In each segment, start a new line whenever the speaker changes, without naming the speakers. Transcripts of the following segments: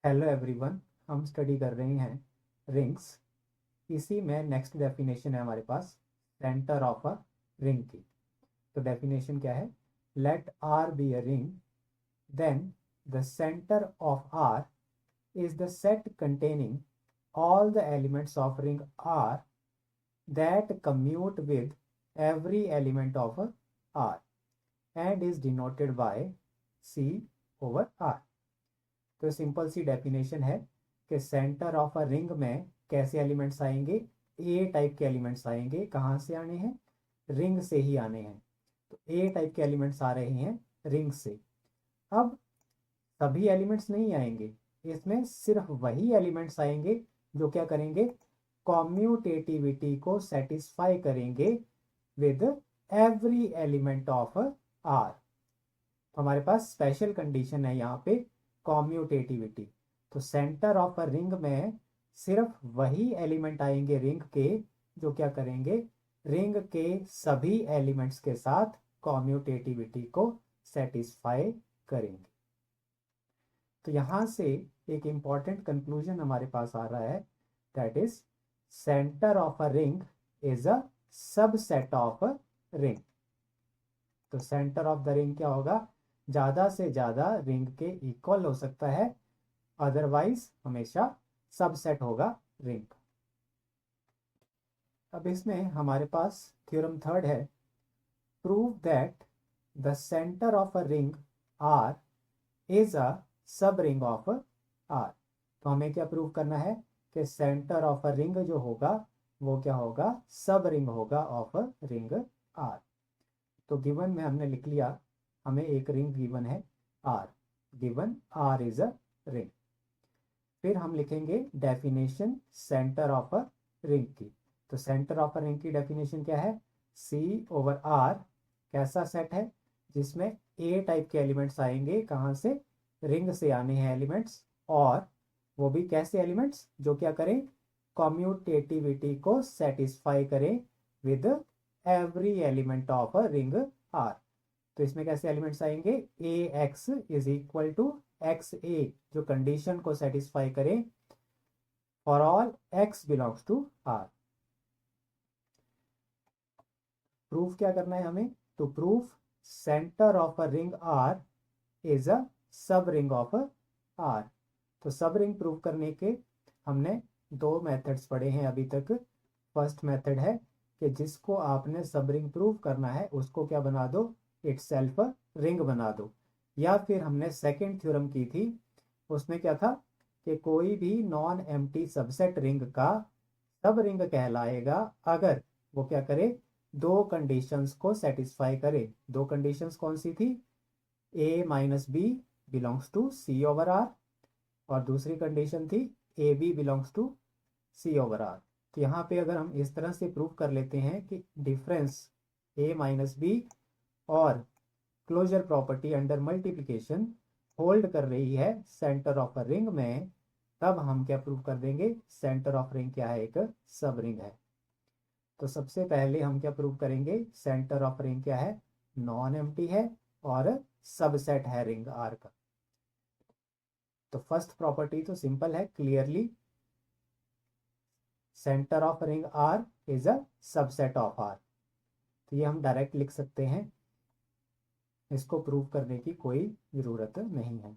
Hello everyone. हम study कर रहे हैं रिंग्स। इसी में नेक्स्ट डेफिनेशन है हमारे पास सेंटर ऑफ अ रिंग की। तो डेफिनेशन क्या है? Let R be a ring, then the centre of R is the set containing all the elements of ring R that commute with every element of R and is denoted by C over R। तो simple सी definition है कि centre of a ring में कैसे elements आएंगे? ए type के elements आएंगे। कहाँ से आने हैं? रिंग से ही आने हैं। तो ए टाइप के एलिमेंट्स आ रहे हैं रिंग से। अब सभी एलिमेंट्स नहीं आएंगे, इसमें सिर्फ वही एलिमेंट्स आएंगे जो क्या करेंगे? कॉम्यूटेटिविटी को सेटिस्फाई करेंगे with every element of R. हमारे पास स्पेशल कंडीशन है यहाँ पे, कॉम्यूटेटिविटी। तो सेंटर ऑफ अ रिंग में सिर्फ वही एलिमेंट आएंगे रिंग के जो क्या करेंगे? रिंग के सभी एलिमेंट्स के साथ कॉम्यूटेटिविटी को सेटिस्फाई करेंगे। तो यहां से एक इंपॉर्टेंट कंक्लूजन हमारे पास आ रहा है, that is centre of a ring is a subset of a ring. तो सेंटर ऑफ द रिंग क्या होगा? ज्यादा से ज्यादा रिंग के इक्वल हो सकता है, अदरवाइज हमेशा सबसेट होगा रिंग। अब इसमें हमारे पास थ्योरम थर्ड है, prove that the centre of a ring are is a subring of R. तो हमें क्या प्रूव करना है कि सेंटर ऑफ अ रिंग जो होगा वो क्या होगा? सब रिंग होगा ऑफ रिंग आर। तो गिवन में हमने लिख लिया, हमें एक रिंग गिवन है R, given R is a ring. फिर हम लिखेंगे definition centre of a ring की। तो सेंटर ऑफ अ रिंग की डेफिनेशन क्या है? सी ओवर आर कैसा सेट है? जिसमें ए टाइप के एलिमेंट्स आएंगे। कहाँ से? रिंग से आने हैं एलिमेंट्स, और वो भी कैसे एलिमेंट्स जो क्या करें? कॉम्यूटेटिविटी को सेटिस्फाई करें with every element of a ring are. तो इसमें कैसे एलिमेंट्स आएंगे? A x is equal to x a, जो कंडीशन को सेटिस्फाई करें for all x belongs to r. Proof क्या करना है हमें? To proof centre of a ring are is a subring of R. तो सब रिंग प्रूव करने के हमने दो मेथड्स पढ़े हैं अभी तक। फर्स्ट मेथड है कि जिसको आपने सब रिंग प्रूव करना है उसको क्या बना दो? इटसेल्फ रिंग बना दो। या फिर हमने सेकंड थ्योरम की थी, उसमें क्या था कि कोई भी नॉन एम्प्टी सबसेट रिंग का सब रिंग कहलाएगा अगर वो क्या करे? दो कंडीशंस को सेटिस्फाई करे। दो कंडीशंस कौन सी थी? A minus b belongs to C over r, और दूसरी कंडीशन थी a b belongs to C over r. तो यहाँ पे अगर हम इस तरह से प्रूव कर लेते हैं कि डिफरेंस ए माइनस बी और closure property under multiplication hold कर रही है सेंटर ऑफ अ रिंग में, तब हम क्या प्रूव कर देंगे? सेंटर ऑफ रिंग क्या है? एक सब रिंग है। तो सबसे पहले हम क्या प्रूव करेंगे? सेंटर ऑफ रिंग क्या है? नॉन एम्प्टी है और सबसेट है रिंग आर का। तो फर्स्ट प्रॉपर्टी तो सिंपल है, clearly centre of ring are is a subset of R. तो ये हम डायरेक्ट लिख सकते हैं, इसको प्रूव करने की कोई ज़रूरत नहीं है।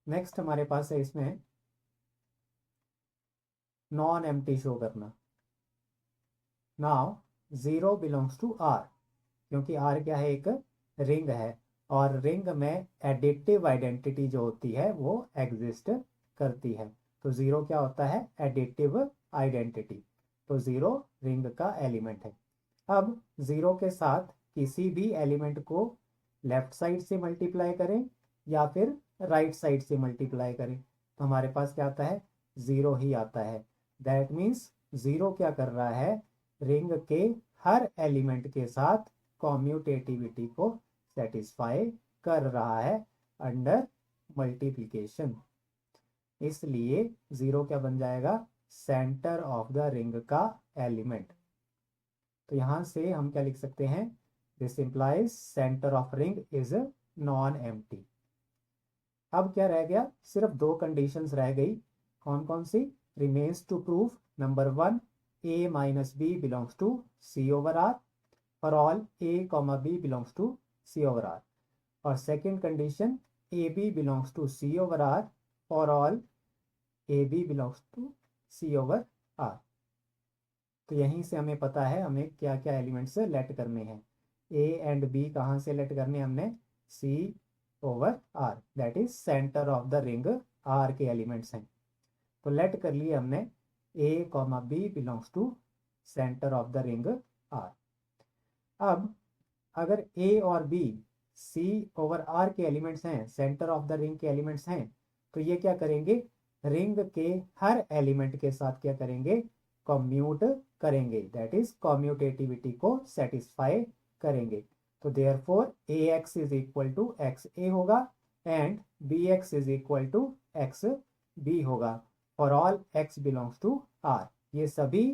नेक्स्ट हमारे पास है इसमें नॉन एम्प्टी शो करना। Now zero belongs to R, क्योंकि आर क्या है? एक रिंग है, और रिंग में एडिटिव आइडेंटिटी जो होती है वो एग्जिस्ट करती है। तो जीरो क्या होता है? Additive identity. तो जीरो रिंग का एलिमेंट है। अब जीरो के साथ किसी भी एलिमेंट को लेफ्ट साइड से मल्टीप्लाई करें या फिर राइट साइड से मल्टीप्लाई करें, तो हमारे पास क्या आता है? जीरो ही आता है। दैट मीन्स जीरो क्या कर रहा है? रिंग के हर एलिमेंट के साथ कॉम्यूटेटिविटी को सेटिस्फाई कर रहा है अंडर मल्टीप्लिकेशन। इसलिए जीरो क्या बन जाएगा? सेंटर ऑफ द रिंग का एलिमेंट। तो यहां से हम क्या लिख सकते हैं? This implies centre of ring is non empty. अब क्या रह गया, सिर्फ दो कंडीशंस रह गई। कौन कौन सी? Remains to prove number 1 a minus b belongs to C over r for all a comma b belongs to c over r, और second condition a b belongs to C over r for all a b belongs to C over r. तो यहीं से हमें पता है हमें क्या क्या एलिमेंट्स लेट करने हैं। ए एंड बी कहाँ से लेट करने हैं हमने? C over r, that is centre of the ring r के एलिमेंट्स हैं। तो लेट कर लिए हमने a comma b belongs to centre of the ring r. अब अगर ए और बी सी ओवर आर के एलिमेंट्स हैं, सेंटर ऑफ द रिंग के एलिमेंट्स हैं, तो ये क्या करेंगे, रिंग के हर एलिमेंट के साथ क्या करेंगे, कम्यूट करेंगे, दैट इज कम्यूटेटिविटी को सेटिस्फाई करेंगे। तो therefore a x is equal to x a होगा and b x is equal to x b होगा for all x belongs to r. ये सभी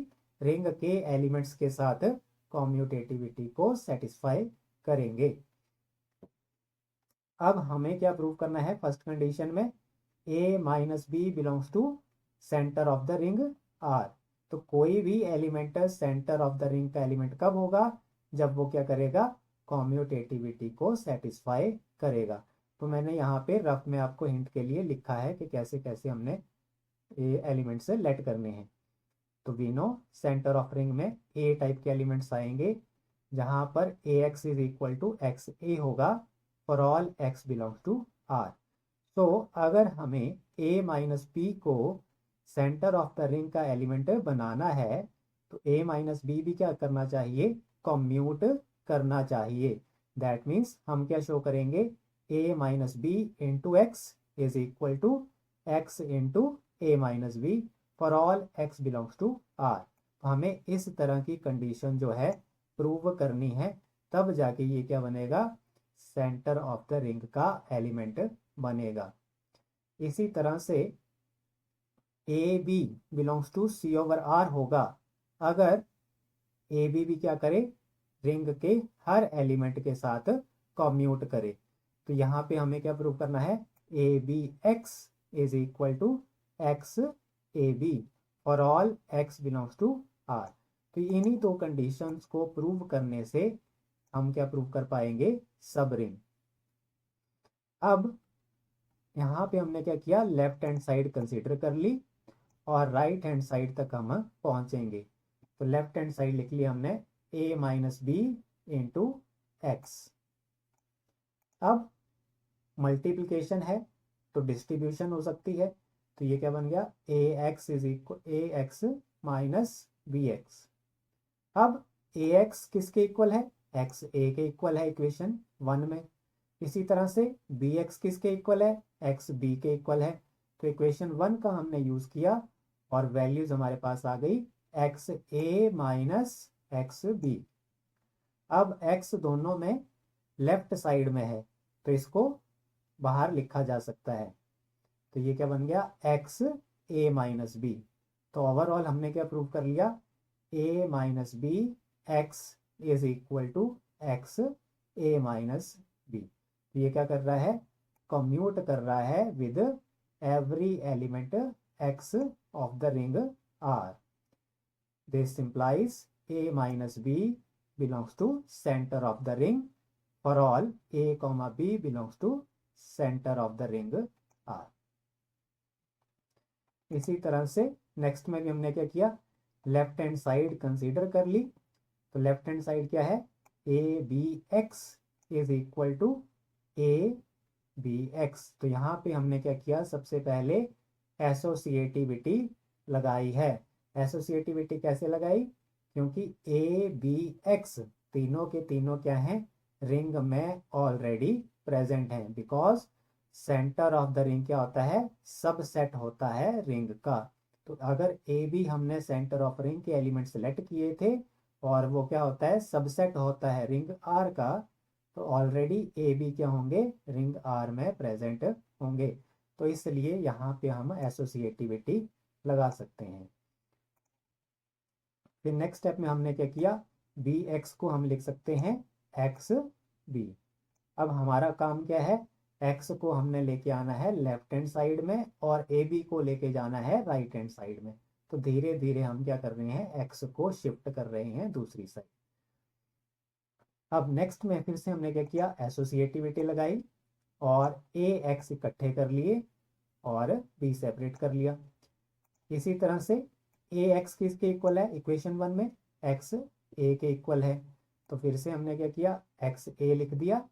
रिंग के एलिमेंट्स के साथ कम्यूटेटिविटी को सेटिस्फाई करेंगे। अब हमें क्या प्रूव करना है? फर्स्ट कंडीशन में a minus b belongs to centre of the ring r। तो कोई भी element centre of the ring का एलिमेंट कब होगा? जब वो क्या करेगा, कम्यूटेटिविटी को सेटिस्फाई करेगा। तो मैंने यहाँ पे रफ में आपको हिंट के लिए लिखा है कि कैसे कैसे हमने ये एलिमेंट्स लेट करने हैं। तो we know centre of ring में ए टाइप के एलिमेंट्स आएंगे, जहां पर a x is equal to x a होगा for all x belongs to are. तो अगर हमें a माइनस बी को सेंटर ऑफ द रिंग का एलिमेंट बनाना है, तो a माइनस बी भी क्या करना चाहिए, कम्यूट करना चाहिए। दैट मीन्स हम क्या शो करेंगे, a minus b into x is equal to x into a minus b for all x belongs to are. तो हमें इस तरह की कंडीशन जो है प्रूव करनी है, तब जाके ये क्या बनेगा, सेंटर ऑफ द रिंग का एलिमेंट बनेगा। इसी तरह से a b belongs to C over R होगा अगर ए बी भी क्या करे, रिंग के हर एलिमेंट के साथ कम्यूट करे। तो यहाँ पे हमें क्या प्रूव करना है, a b x is equal to x a b for all x belongs to are. तो इन्हीं दो कंडीशंस को प्रूव करने से हम क्या प्रूव कर पाएंगे, सब रिंग। अब यहाँ पे हमने क्या किया, लेफ्ट हैंड साइड कंसीडर कर ली और राइट हैंड साइड तक हम पहुंचेंगे। तो लेफ्ट हैंड साइड लिख लिया हमने a minus b into x. अब मल्टीप्लिकेशन है तो डिस्ट्रीब्यूशन हो सकती है, तो ये क्या बन गया, a x is equal a x minus b x. अब ए एक्स किसके इक्वल है, एक्स ए के इक्वल है इक्वेशन 1 में। इसी तरह से बी एक्स किसके इक्वल है, एक्स बी के इक्वल है। तो इक्वेशन 1 का हमने यूज किया और वैल्यूज हमारे पास आ गई x a minus x B. अब एक्स दोनों में लेफ्ट साइड में है, तो इसको बाहर लिखा जा सकता है। तो ये क्या बन गया, एक्स ए माइनस बी। तो ओवरऑल हमने क्या प्रूव कर लिया, a minus b x is equal to x a minus b. ये क्या कर रहा है, कम्यूट कर रहा है with every element x of the ring R. This implies a minus b belongs to center of the ring for all a comma b belongs to center of the ring R. इसी तरह से next में भी हमने क्या किया, left hand side consider कर ली। तो लेफ्ट हैंड साइड क्या है, a b x is equal to a b x. तो यहाँ पे हमने क्या किया, सबसे पहले एसोसिएटिविटी लगाई है। एसोसिएटिविटी कैसे लगाई, क्योंकि ए बी एक्स तीनों के तीनों क्या हैं, रिंग में ऑलरेडी प्रेजेंट हैं। Because centre of the ring क्या होता है, सबसेट होता है रिंग का। तो अगर ए बी हमने सेंटर ऑफ रिंग के एलिमेंट सेलेक्ट किए थे और वो क्या होता है, सबसेट होता है रिंग आर का, तो ऑलरेडी ए बी क्या होंगे, रिंग आर में प्रेजेंट होंगे। तो इसलिए यहाँ पे हम एसोसिएटिविटी लगा सकते हैं। फिर नेक्स्ट स्टेप में हमने क्या किया, बी एक्स को हम लिख सकते हैं एक्स बी। अब हमारा काम क्या है, एक्स को हमने लेके आना है लेफ्ट हैंड साइड में और ए बी को लेके जाना है राइट हैंड साइड में। तो धीरे धीरे हम क्या कर रहे हैं, एक्स को शिफ्ट कर रहे हैं दूसरी साइड। अब नेक्स्ट में फिर से हमने क्या किया, एसोसिएटिविटी लगाई और ए एक्स इकट्ठे कर लिए और बी सेपरेट कर लिया। इसी तरह से ए एक्स किसके इक्वल है, इक्वेशन 1 में एक्स ए के इक्वल है। तो फिर से हमने क्या किया, एक्स ए लिख दिया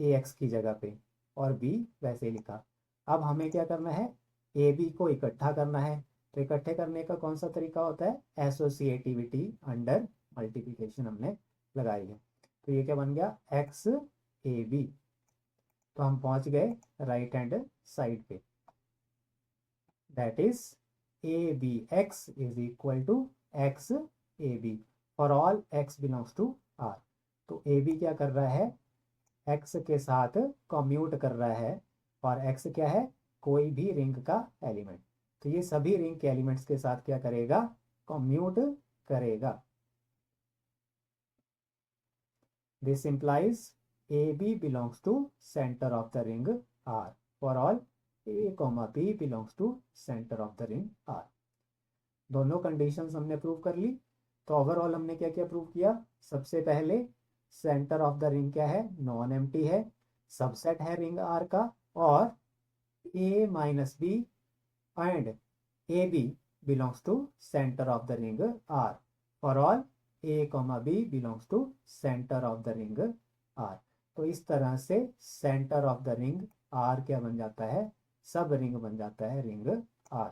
ए एक्स की जगह पे और बी वैसे लिखा। अब हमें क्या करना है, ए बी को इकट्ठा करना है। तो इकट्ठे करने का कौन सा तरीका होता है, एसोसिएटिविटी अंडर मल्टीप्लिकेशन हमने लगाई है। तो ये क्या बन गया, एक्स ए बी। तो हम पहुंच गए राइट हैंड साइड पे, that is a b x is equal to x a b for all x belongs to are. तो ए बी क्या कर रहा है, एक्स के साथ कम्यूट कर रहा है और एक्स क्या है, कोई भी रिंग का एलिमेंट। तो ये सभी रिंग के एलिमेंट्स के साथ क्या करेगा, कम्यूट करेगा। This implies a b belongs to centre of the ring R for all a comma b belongs to centre of the ring R. दोनों कंडीशंस हमने प्रूव कर ली। तो ओवरऑल हमने क्या क्या प्रूव किया, सबसे पहले सेंटर ऑफ द रिंग क्या है, नॉन एम्प्टी है, सबसेट है रिंग आर का, और a minus b and a b belongs to centre of the ring R for all a comma b belongs to centre of the ring are. तो इस तरह से centre of the ring R क्या बन जाता है, सब रिंग बन जाता है रिंग आर।